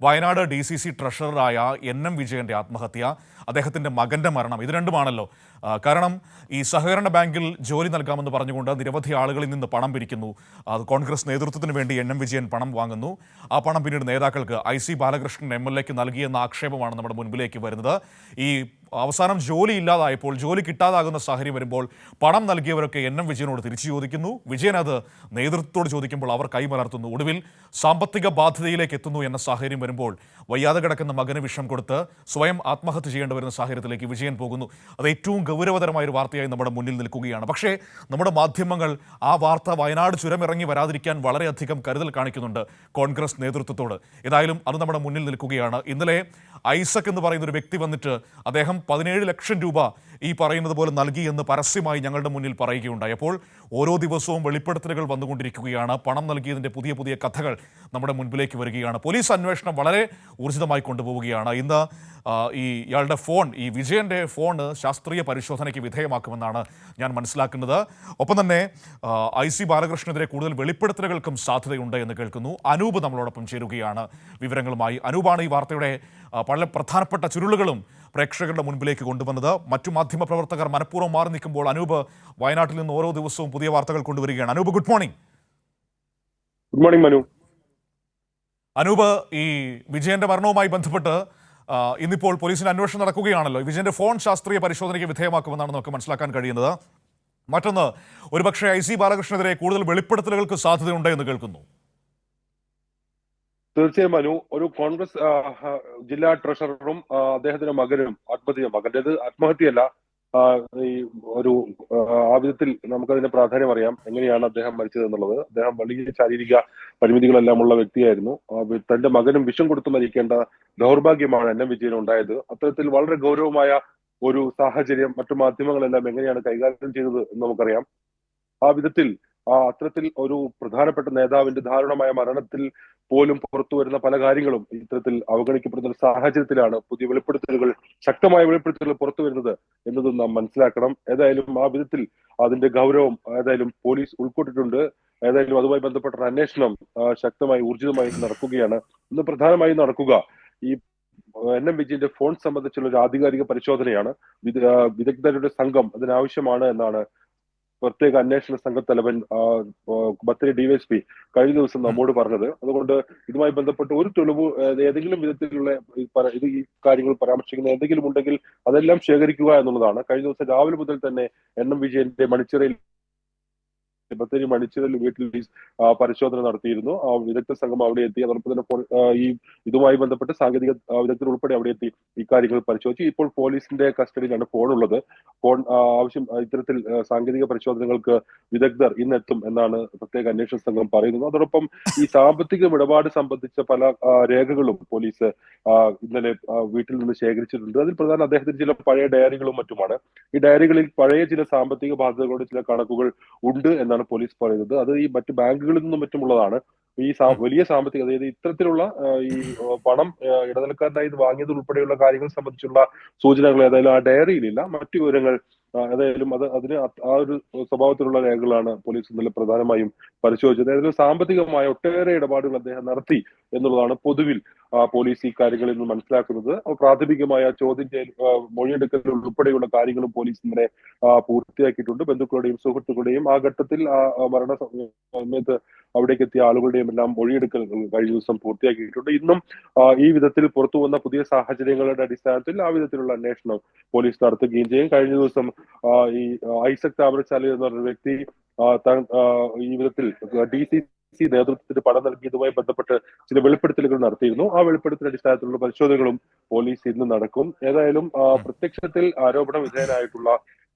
Wayanad DCC ട്രഷററായ NM വിജയൻ്റെ ആത്മഹത്യ, അദ്ദേഹത്തിൻ്റെ മകൻ്റെ മരണം, ഇത് രണ്ടുമാണല്ലോ. കാരണം ഈ സഹകരണ ബാങ്കിൽ ജോലി നൽകാമെന്ന് പറഞ്ഞുകൊണ്ട് നിരവധി ആളുകളിൽ നിന്ന് പണം പിരിക്കുന്നു. അത് കോൺഗ്രസ് നേതൃത്വത്തിന് വേണ്ടി NM വിജയൻ പണം വാങ്ങുന്നു. ആ പണം പിന്നീട് നേതാക്കൾക്ക് IC ബാലകൃഷ്ണൻ MLAക്ക് നൽകിയെന്ന ആക്ഷേപമാണ് നമ്മുടെ മുൻപിലേക്ക് വരുന്നത്. ഈ അവസാനം ജോലി ഇല്ലാതായപ്പോൾ, ജോലി കിട്ടാതാകുന്ന സാഹചര്യം വരുമ്പോൾ പണം നൽകിയവരൊക്കെ NM വിജയനോട് തിരിച്ചു ചോദിക്കുന്നു. വിജയൻ അത് നേതൃത്വത്തോട് ചോദിക്കുമ്പോൾ അവർ കൈമലർത്തുന്നു. ഒടുവിൽ സാമ്പത്തിക ബാധ്യതയിലേക്ക് എത്തുന്നു എന്ന സാഹചര്യം വരുമ്പോൾ വയ്യാതെ കിടക്കുന്ന മകന് വിഷം കൊടുത്ത് സ്വയം ആത്മഹത്യ ചെയ്യേണ്ടി വരുന്ന സാഹചര്യത്തിലേക്ക് വിജയൻ പോകുന്നു. അത് ഏറ്റവും ഗൗരവതരമായ ഒരു വാർത്തയായി നമ്മുടെ മുന്നിൽ നിൽക്കുകയാണ്. പക്ഷേ നമ്മുടെ മാധ്യമങ്ങൾ ആ വാർത്ത വയനാട് ചുരമിറങ്ങി വരാതിരിക്കാൻ വളരെയധികം കരുതൽ കാണിക്കുന്നുണ്ട് കോൺഗ്രസ് നേതൃത്വത്തോട്. ഏതായാലും അത് നമ്മുടെ മുന്നിൽ നിൽക്കുകയാണ്. ഇന്നലെ ഐസക് എന്ന് പറയുന്ന ഒരു വ്യക്തി വന്നിട്ട് അദ്ദേഹം 17 ലക്ഷം രൂപ ഈ പറയുന്നത് പോലെ നൽകി എന്ന് പരസ്യമായി ഞങ്ങളുടെ മുന്നിൽ പറയുകയുണ്ടായി. അപ്പോൾ ഓരോ ദിവസവും വെളിപ്പെടുത്തലുകൾ വന്നുകൊണ്ടിരിക്കുകയാണ്. പണം നൽകിയതിൻ്റെ പുതിയ പുതിയ കഥകൾ നമ്മുടെ മുൻപിലേക്ക് വരികയാണ്. പോലീസ് അന്വേഷണം വളരെ ഊർജിതമായി കൊണ്ടുപോവുകയാണ്. ഇന്ന് ഇയാളുടെ ഫോൺ, ഈ വിജയൻ്റെ ഫോൺ ശാസ്ത്രീയ പരിശോധനയ്ക്ക് വിധേയമാക്കുമെന്നാണ് ഞാൻ മനസ്സിലാക്കുന്നത്. ഒപ്പം തന്നെ IC ബാലകൃഷ്ണനെതിരെ കൂടുതൽ വെളിപ്പെടുത്തലുകൾക്കും സാധ്യതയുണ്ട് എന്ന് കേൾക്കുന്നു. അനൂപ് നമ്മളോടൊപ്പം ചേരുകയാണ് വിവരങ്ങളുമായി. അനൂപാണ് ഈ വാർത്തയുടെ വളരെ പ്രധാനപ്പെട്ട ചുരുളുകളും പ്രേക്ഷകരുടെ മുൻപിലേക്ക് കൊണ്ടുവന്നത്. മറ്റു മാധ്യമ പ്രവർത്തകർ മനഃപൂർവ്വം മാറി നിൽക്കുമ്പോൾ അനൂപ് വയനാട്ടിൽ നിന്ന് ഓരോ ദിവസവും പുതിയ വാർത്തകൾ കൊണ്ടുവരികയാണ്. Anoop, good morning. Good morning Manu. Anoop, ഈ വിജയന്റെ മരണവുമായി ബന്ധപ്പെട്ട് ഇന്നിപ്പോൾ പോലീസിന്റെ അന്വേഷണം നടക്കുകയാണല്ലോ. വിജയന്റെ ഫോൺ ശാസ്ത്രീയ പരിശോധനയ്ക്ക് വിധേയമാക്കുമെന്നാണ് നമുക്ക് മനസ്സിലാക്കാൻ കഴിയുന്നത്. മറ്റൊന്ന്, ഒരുപക്ഷെ IC ബാലകൃഷ്ണനെതിരെ കൂടുതൽ വെളിപ്പെടുത്തലുകൾക്ക് സാധ്യതയുണ്ട് എന്ന് കേൾക്കുന്നു. തീർച്ചയായും മനു, ഒരു കോൺഗ്രസ് ജില്ലാ ട്രഷററും അദ്ദേഹത്തിന്റെ മകനും മകന്റേത് ആത്മഹത്യയല്ല, ഈ ഒരു ആ വിധത്തിൽ നമുക്കതിന്റെ പ്രാധാന്യം അറിയാം. എങ്ങനെയാണ് അദ്ദേഹം മരിച്ചത് എന്നുള്ളത്. അദ്ദേഹം വലിയ ശാരീരിക പരിമിതികളെല്ലാം ഉള്ള വ്യക്തിയായിരുന്നു. തന്റെ മകനും വിഷം കൊടുത്തു മരിക്കേണ്ട ദൗർഭാഗ്യമാണ് NM വിജയൻ ഉണ്ടായത്. അത്തരത്തിൽ വളരെ ഗൗരവമായ ഒരു സാഹചര്യം മറ്റു മാധ്യമങ്ങളെല്ലാം എങ്ങനെയാണ് കൈകാര്യം ചെയ്തത് എന്ന് നമുക്കറിയാം. ആ വിധത്തിൽ അത്തരത്തിൽ ഒരു പ്രധാനപ്പെട്ട നേതാവിന്റെ ദാരുണമായ മരണത്തിൽ പോലും പുറത്തു വരുന്ന പല കാര്യങ്ങളും ഇത്തരത്തിൽ അവഗണിക്കപ്പെടുന്ന ഒരു സാഹചര്യത്തിലാണ് പുതിയ വെളിപ്പെടുത്തലുകൾ, ശക്തമായ വെളിപ്പെടുത്തലുകൾ പുറത്തു വരുന്നത് എന്നതും നാം മനസ്സിലാക്കണം. ഏതായാലും ആ വിധത്തിൽ അതിന്റെ ഗൗരവം ഏതായാലും പോലീസ് ഉൾക്കൊണ്ടിട്ടുണ്ട്. ഏതായാലും അതുമായി ബന്ധപ്പെട്ട അന്വേഷണം ശക്തമായി ഊർജിതമായി നടക്കുകയാണ്. ഇന്ന് പ്രധാനമായി നടക്കുക ഈ NM വിജയന്റെ ഫോൺ സംബന്ധിച്ചുള്ള ഒരു ആധികാരിക പരിശോധനയാണ്. വിദഗ്ധരുടെ സംഘം അതിനാവശ്യമാണ് എന്നാണ് പ്രത്യേക അന്വേഷണ സംഘത്തലവൻ ബത്തേരി DYSP കഴിഞ്ഞ ദിവസം നമ്മോട് പറഞ്ഞത്. അതുകൊണ്ട് ഇതുമായി ബന്ധപ്പെട്ട് ഒരു തെളിവ് ഏതെങ്കിലും വിധത്തിലുള്ള ഈ കാര്യങ്ങൾ പരാമർശിക്കുന്ന എന്തെങ്കിലും ഉണ്ടെങ്കിൽ അതെല്ലാം ശേഖരിക്കുക എന്നുള്ളതാണ്. കഴിഞ്ഞ ദിവസം രാവിലെ മുതൽ തന്നെ NM വിജയന്റെ ബത്തേരി മണിച്ചിറയിൽ വീട്ടിൽ പരിശോധന നടത്തിയിരുന്നു. വിദഗ്ധ സംഘം അവിടെ എത്തി. അതോടൊപ്പം തന്നെ ഈ ഇതുമായി ബന്ധപ്പെട്ട് സാങ്കേതിക വിദഗ്ധർ ഉൾപ്പെടെ അവിടെ എത്തി ഇക്കാര്യങ്ങൾ പരിശോധിച്ചു. ഇപ്പോൾ പോലീസിന്റെ കസ്റ്റഡിയിലാണ് ഫോൺ ഉള്ളത്. ഫോൺ ഇത്തരത്തിൽ സാങ്കേതിക പരിശോധനകൾക്ക് വിദഗ്ധർ ഇന്നെത്തും എന്നാണ് പ്രത്യേക അന്വേഷണ സംഘം പറയുന്നത്. അതോടൊപ്പം ഈ സാമ്പത്തിക ഇടപാട് സംബന്ധിച്ച പല രേഖകളും പോലീസ് ഇന്നലെ വീട്ടിൽ നിന്ന് ശേഖരിച്ചിട്ടുണ്ട്. അതിൽ പ്രധാന അദ്ദേഹത്തിന് ചില പഴയ ഡയറികളും മറ്റുമാണ്. ഈ ഡയറികളിൽ പഴയ ചില സാമ്പത്തിക ബാധ്യതകളുടെ ചില കണക്കുകൾ ഉണ്ട് എന്നാണ് പോലീസ് പറയുന്നത്. അത് ഈ മറ്റു ബാങ്കുകളിൽ നിന്നും മറ്റുമുള്ളതാണ്. ഈ വലിയ സാമ്പത്തിക, അതായത് ഇത്തരത്തിലുള്ള ഈ പണം ഇടനിലക്കാരനായി വാങ്ങിയത് ഉൾപ്പെടെയുള്ള കാര്യങ്ങൾ സംബന്ധിച്ചുള്ള സൂചനകൾ ഏതായാലും ആ ഡയറിയിലില്ല. മറ്റു വിവരങ്ങൾ ഏതായാലും അതിന് ആ ഒരു സ്വഭാവത്തിലുള്ള രേഖകളാണ് പോലീസ് ഇന്നലെ പ്രധാനമായും പരിശോധിച്ചത്. ഏതായാലും സാമ്പത്തികമായ ഒട്ടേറെ ഇടപാടുകൾ അദ്ദേഹം നടത്തി എന്നുള്ളതാണ് പൊതുവിൽ പോലീസ് ഈ കാര്യങ്ങളിൽ നിന്ന് മനസ്സിലാക്കുന്നത്. പ്രാഥമികമായ ചോദ്യം ചെയ്യൽ, മൊഴിയെടുക്കൽ ഉൾപ്പെടെയുള്ള കാര്യങ്ങളും പോലീസ് ഇന്നലെ പൂർത്തിയാക്കിയിട്ടുണ്ട്. ബന്ധുക്കളുടെയും സുഹൃത്തുക്കളുടെയും ആ ഘട്ടത്തിൽ മരണ സമയത്ത് അവിടേക്ക് എത്തിയ ആളുകളുടെയും എല്ലാം മൊഴിയെടുക്കൽ കഴിഞ്ഞ ദിവസം പൂർത്തിയാക്കിയിട്ടുണ്ട്. ഇന്നും ഈ വിധത്തിൽ പുറത്തു വന്ന പുതിയ സാഹചര്യങ്ങളുടെ അടിസ്ഥാനത്തിൽ ആ വിധത്തിലുള്ള അന്വേഷണം പോലീസ് നടത്തുകയും ചെയ്യും. കഴിഞ്ഞ ദിവസം ഈ ഐസക് താമരശാല എന്ന പറഞ്ഞ വ്യക്തി ഈ വിധത്തിൽ DCC നേതൃത്വത്തിന് പണം നൽകിയതുമായി ബന്ധപ്പെട്ട് ചില വെളിപ്പെടുത്തലുകൾ നടത്തിയിരുന്നു. ആ വെളിപ്പെടുത്തൽ അടിസ്ഥാനത്തിലുള്ള പരിശോധനകളും പോലീസ് ഇന്ന് നടക്കും. ഏതായാലും പ്രത്യക്ഷത്തിൽ ആരോപണ വിധേയനായിട്ടുള്ള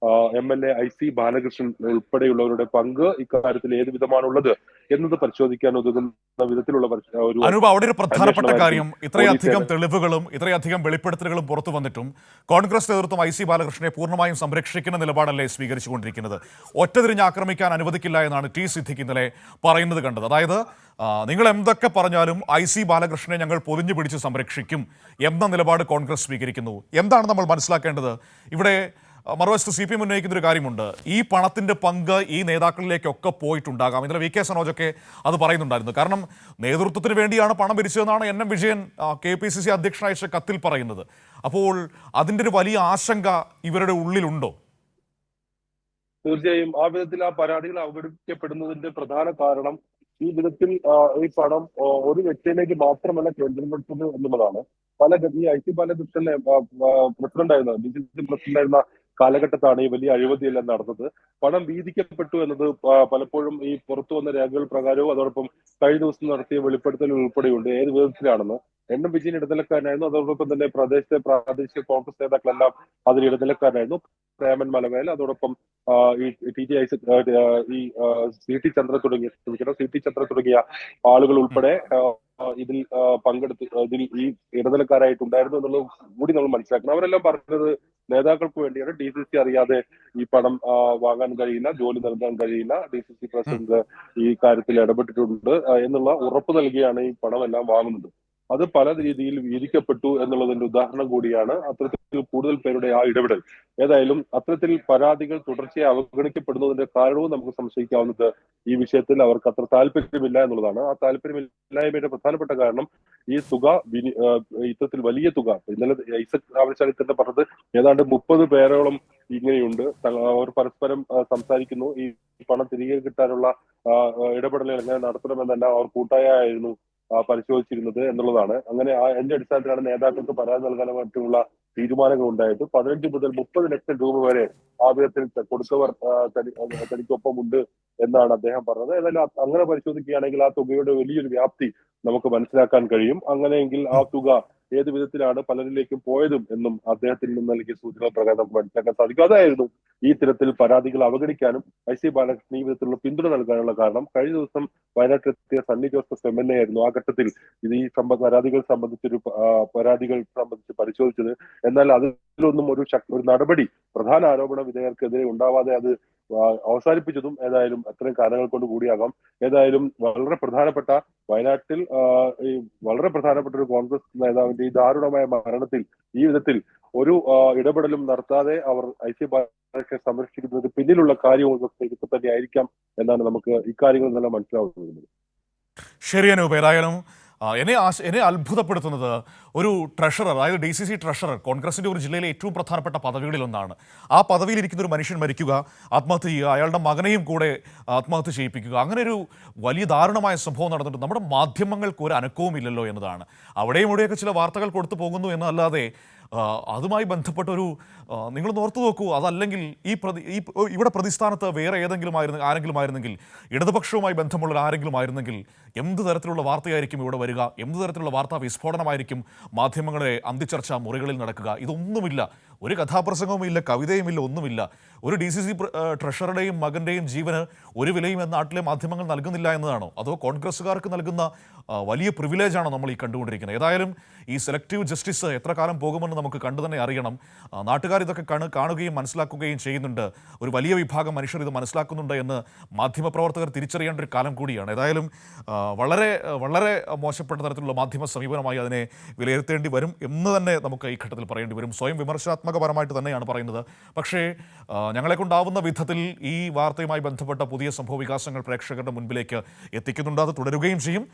MLA IC ബാലകൃഷ്ണൻ ഉൾപ്പെടെയുള്ളവരുടെ പങ്ക് ഇക്കാര്യത്തിൽ ഏത് വിധമാണുള്ളത് എന്നത് പരിശോധിക്കാൻ ഉതകുന്ന വിധത്തിലുള്ള അനൂപ്, അവിടെ ഒരു പ്രധാനപ്പെട്ട കാര്യം, ഇത്രയധികം തെളിവുകളും ഇത്രയധികം വെളിപ്പെടുത്തലുകളും പുറത്തു വന്നിട്ടും കോൺഗ്രസ് നേതൃത്വം IC ബാലകൃഷ്ണനെ പൂർണ്ണമായും സംരക്ഷിക്കുന്ന നിലപാടല്ലേ സ്വീകരിച്ചുകൊണ്ടിരിക്കുന്നത്? ഒറ്റതിരിഞ്ഞ് ആക്രമിക്കാൻ അനുവദിക്കില്ല എന്നാണ് T സിദ്ദിഖ് ഇന്നലെ പറയുന്നത് കണ്ടത്. അതായത് നിങ്ങൾ എന്തൊക്കെ പറഞ്ഞാലും IC ബാലകൃഷ്ണനെ ഞങ്ങൾ പൊതിഞ്ഞു പിടിച്ച് സംരക്ഷിക്കും എന്ന നിലപാട് കോൺഗ്രസ് സ്വീകരിക്കുന്നു. എന്താണ് നമ്മൾ മനസ്സിലാക്കേണ്ടത്? ഇവിടെ മറുവശത്ത് CPM ഉന്നയിക്കുന്ന ഒരു കാര്യമുണ്ട്. ഈ പണത്തിന്റെ പങ്ക് ഈ നേതാക്കളിലേക്കൊക്കെ പോയിട്ടുണ്ടാകാം. ഇന്നലെ VK സനോജൊക്കെ അത് പറയുന്നുണ്ടായിരുന്നു. കാരണം നേതൃത്വത്തിന് വേണ്ടിയാണ് പണം പിരിച്ചതെന്നാണ് NM വിജയൻ KPCC അധ്യക്ഷൻ അയച്ച കത്തിൽ പറയുന്നത്. അപ്പോൾ അതിൻ്റെ ഒരു വലിയ ആശങ്ക ഇവരുടെ ഉള്ളിലുണ്ടോ? തീർച്ചയായും ആ വിധത്തിൽ ആ പരാതികൾ അവഗണിക്കപ്പെടുന്നതിന്റെ പ്രധാന കാരണം ഈ വിധത്തിൽ ഈ പണം ഒരു വ്യക്തിയിലേക്ക് മാത്രമല്ല കേന്ദ്രീകരിച്ചത് എന്നുള്ളതാണ്. ഈ IT ബാലകൃഷ്ണൻ പ്രസിഡന്റ് ആയിരുന്ന BJP പ്രസിഡന്റ് ആയിരുന്ന കാലഘട്ടത്താണ് ഈ വലിയ അഴിമതിയെല്ലാം നടന്നത്. പണം വീതിക്കപ്പെട്ടു എന്നത് പലപ്പോഴും ഈ പുറത്തു വന്ന രേഖകൾ പ്രകാരവും അതോടൊപ്പം കഴിഞ്ഞ ദിവസം നടത്തിയ വെളിപ്പെടുത്തലുകൾ ഉൾപ്പെടെയുണ്ട്. ഏത് വിധത്തിലാണെന്ന് NM വിജയൻ ഇടനിലക്കാരനായിരുന്നു. അതോടൊപ്പം തന്നെ പ്രാദേശിക കോൺഗ്രസ് നേതാക്കളെല്ലാം അതിൽ ഇടനിലക്കാരനായിരുന്നു. പ്രേമൻ മലവേൽ, അതോടൊപ്പം ഈ TJ ഐസക്, ഈ CT ചന്ദ്ര തുടങ്ങിയ ആളുകൾ ഉൾപ്പെടെ ഇതിൽ ഇതിൽ ഈ ഇടനിലക്കാരായിട്ടുണ്ടായിരുന്നു എന്നുള്ളത് കൂടി നമ്മൾ മനസ്സിലാക്കണം. അവരെല്ലാം പറഞ്ഞത് നേതാക്കൾക്ക് വേണ്ടിയാണ്. DCC അറിയാതെ ഈ പണം വാങ്ങാൻ കഴിയില്ല, ജോലി നൽകാൻ കഴിയില്ല, DCC പ്രസിഡന്റ് ഈ കാര്യത്തിൽ ഇടപെട്ടിട്ടുണ്ട് എന്നുള്ള ഉറപ്പ് നൽകിയാണ് ഈ പണം എല്ലാം വാങ്ങുന്നത്. അത് പല രീതിയിൽ വീതിക്കപ്പെട്ടു എന്നുള്ളതിന്റെ ഉദാഹരണം കൂടിയാണ് അത്തരത്തിൽ കൂടുതൽ പേരുടെ ആ ഇടപെടൽ. ഏതായാലും അത്തരത്തിൽ പരാതികൾ തുടർച്ചയായി അവഗണിക്കപ്പെടുന്നതിന്റെ കാരണവും നമുക്ക് സംശയിക്കാവുന്നത് ഈ വിഷയത്തിൽ അവർക്ക് അത്ര താല്പര്യമില്ല എന്നുള്ളതാണ്. ആ താല്പര്യമില്ലായ്മയുടെ പ്രധാനപ്പെട്ട കാരണം ഈ തുക ഇത്തരത്തിൽ വലിയ തുക, ഇന്നലെ ഐസക് ആവശ്യമായി തന്നെ പറഞ്ഞത് ഏതാണ്ട് 30 പേരോളം ഇങ്ങനെയുണ്ട്. അവർ പരസ്പരം സംസാരിക്കുന്നു. ഈ പണം തിരികെ കിട്ടാനുള്ള ഇടപെടലുകൾ എങ്ങനെ നടത്തണമെന്നെല്ലാം അവർ കൂട്ടായിരുന്നു പരിശോധിച്ചിരുന്നത് എന്നുള്ളതാണ്. അങ്ങനെ അതിന്റെ അടിസ്ഥാനത്തിലാണ് നേതാക്കൾക്ക് പരാതി നൽകാനും മറ്റുമുള്ള തീരുമാനങ്ങൾ ഉണ്ടായിട്ട് 15 മുതൽ 30 ലക്ഷം രൂപ വരെ ആ വിധത്തിൽ കൊടുത്തവർ തനിക്കൊപ്പം ഉണ്ട് എന്നാണ് അദ്ദേഹം പറഞ്ഞത്. ഏതായാലും അങ്ങനെ പരിശോധിക്കുകയാണെങ്കിൽ ആ തുകയുടെ വലിയൊരു വ്യാപ്തി നമുക്ക് മനസ്സിലാക്കാൻ കഴിയും. അങ്ങനെയെങ്കിൽ ആ തുക ഏത് വിധത്തിലാണ് പലരിലേക്കും പോയതും എന്നും അദ്ദേഹത്തിൽ നിന്ന് നൽകിയ സൂചന പ്രകാരം നമുക്ക് മനസ്സിലാക്കാൻ സാധിക്കും. അതായിരുന്നു ഈ തരത്തിൽ പരാതികൾ അവഗണിക്കാനും IC ബാലകൃഷ്ണൻ ഈ വിധത്തിലുള്ള പിന്തുണ നൽകാനുള്ള കാരണം. കഴിഞ്ഞ ദിവസം വയനാട്ടിലെത്തിയ സണ്ണി ജോസഫ് MLA ആയിരുന്നു ആ ഘട്ടത്തിൽ ഇത് ഈ പരാതികൾ സംബന്ധിച്ച് പരിശോധിച്ചത്. എന്നാൽ അതിലൊന്നും ഒരു നടപടി പ്രധാന ആരോപണ വിധേയർക്കെതിരെ ഉണ്ടാവാതെ അത് അവസാനിപ്പിച്ചതും ഏതായാലും അത്തരം കാരണങ്ങൾ കൊണ്ട് കൂടിയാകാം. ഏതായാലും വളരെ പ്രധാനപ്പെട്ട വയനാട്ടിൽ വളരെ പ്രധാനപ്പെട്ട ഒരു കോൺഗ്രസ് നേതാവിന്റെ ഈ ദാരുണമായ മരണത്തിൽ ഈ വിധത്തിൽ ഒരു ഇടപെടലും നടത്താതെ അവർ IC ബാലകൃഷ്ണനെ സംരക്ഷിക്കുന്നത് പിന്നിലുള്ള കാര്യങ്ങൾ തന്നെ ആയിരിക്കാം എന്നാണ് നമുക്ക് ഇക്കാര്യങ്ങൾ തന്നെ മനസ്സിലാവുന്നത്. ശരി അനൂപ്, ഏതായാലും എന്നെ അത്ഭുതപ്പെടുത്തുന്നത് ഒരു ട്രഷറർ, അതായത് DCC ട്രഷറർ, കോൺഗ്രസിൻ്റെ ഒരു ജില്ലയിലെ ഏറ്റവും പ്രധാനപ്പെട്ട പദവികളിലൊന്നാണ്. ആ പദവിയിലിരിക്കുന്ന ഒരു മനുഷ്യൻ മരിക്കുക, ആത്മഹത്യ ചെയ്യുക, അയാളുടെ മകനെയും കൂടെ ആത്മഹത്യ ചെയ്യിപ്പിക്കുക, അങ്ങനെ ഒരു വലിയ ദാരുണമായ സംഭവം നടന്നിട്ട് നമ്മുടെ മാധ്യമങ്ങൾക്ക് ഒരു അനക്കവും ഇല്ലല്ലോ എന്നതാണ്. അവിടെയും ഇവിടെയൊക്കെ ചില വാർത്തകൾ കൊടുത്തു പോകുന്നു എന്നല്ലാതെ അതുമായി ബന്ധപ്പെട്ടൊരു നിങ്ങൾ ഓർത്തു നോക്കൂ. അതല്ലെങ്കിൽ ഇവിടെ പ്രതിസ്ഥാനത്ത് വേറെ ആരെങ്കിലും ആയിരുന്നെങ്കിൽ, ഇടതുപക്ഷവുമായി ബന്ധമുള്ള ആരെങ്കിലും ആയിരുന്നെങ്കിൽ എന്ത് തരത്തിലുള്ള വാർത്തയായിരിക്കും ഇവിടെ വരിക, എന്ത് തരത്തിലുള്ള വാർത്താ വിസ്ഫോടനമായിരിക്കും മാധ്യമങ്ങളെ അന്തിച്ചർച്ച മുറികളിൽ നടക്കുക. ഇതൊന്നുമില്ല, ഒരു കഥാപ്രസംഗവുമില്ല, കവിതയുമില്ല, ഒന്നുമില്ല. ഒരു DCC ട്രഷറുടെയും മകൻ്റെയും ജീവന് ഒരു വിലയും നാട്ടിലെ മാധ്യമങ്ങൾ നൽകുന്നില്ല എന്നതാണോ, അതോ കോൺഗ്രസ്സുകാർക്ക് നൽകുന്ന വലിയ പ്രിവിലേജാണോ നമ്മൾ ഈ കണ്ടുകൊണ്ടിരിക്കുന്നത്? ഏതായാലും ഈ സെലക്റ്റീവ് ജസ്റ്റിസ് എത്ര കാലം പോകുമെന്ന് നമുക്ക് കണ്ടു തന്നെ അറിയണം. നാട്ടുകാർ ഇതൊക്കെ കാണുകയും മനസ്സിലാക്കുകയും ചെയ്യുന്നുണ്ട്. ഒരു വലിയ വിഭാഗം മനുഷ്യർ ഇത് മനസ്സിലാക്കുന്നുണ്ട് എന്ന് മാധ്യമപ്രവർത്തകർ തിരിച്ചറിയേണ്ട ഒരു കാലം കൂടിയാണ്. ഏതായാലും വളരെ വളരെ മോശപ്പെട്ട തരത്തിലുള്ള മാധ്യമ സമീപനമായി അതിനെ വിലയിരുത്തേണ്ടി വരും എന്ന് തന്നെ നമുക്ക് ഈ ഘട്ടത്തിൽ പറയേണ്ടി വരും. സ്വയം വിമർശനാത്മകപരമായിട്ട് തന്നെയാണ് പറയുന്നത്. പക്ഷേ ഞങ്ങളെ കൊണ്ടാവുന്ന വിധത്തിൽ ഈ വാർത്തയുമായി ബന്ധപ്പെട്ട പുതിയ സംഭവ വികാസങ്ങൾ പ്രേക്ഷകരുടെ മുൻപിലേക്ക് എത്തിക്കുന്നുണ്ട്. അത് തുടരുകയും ചെയ്യും.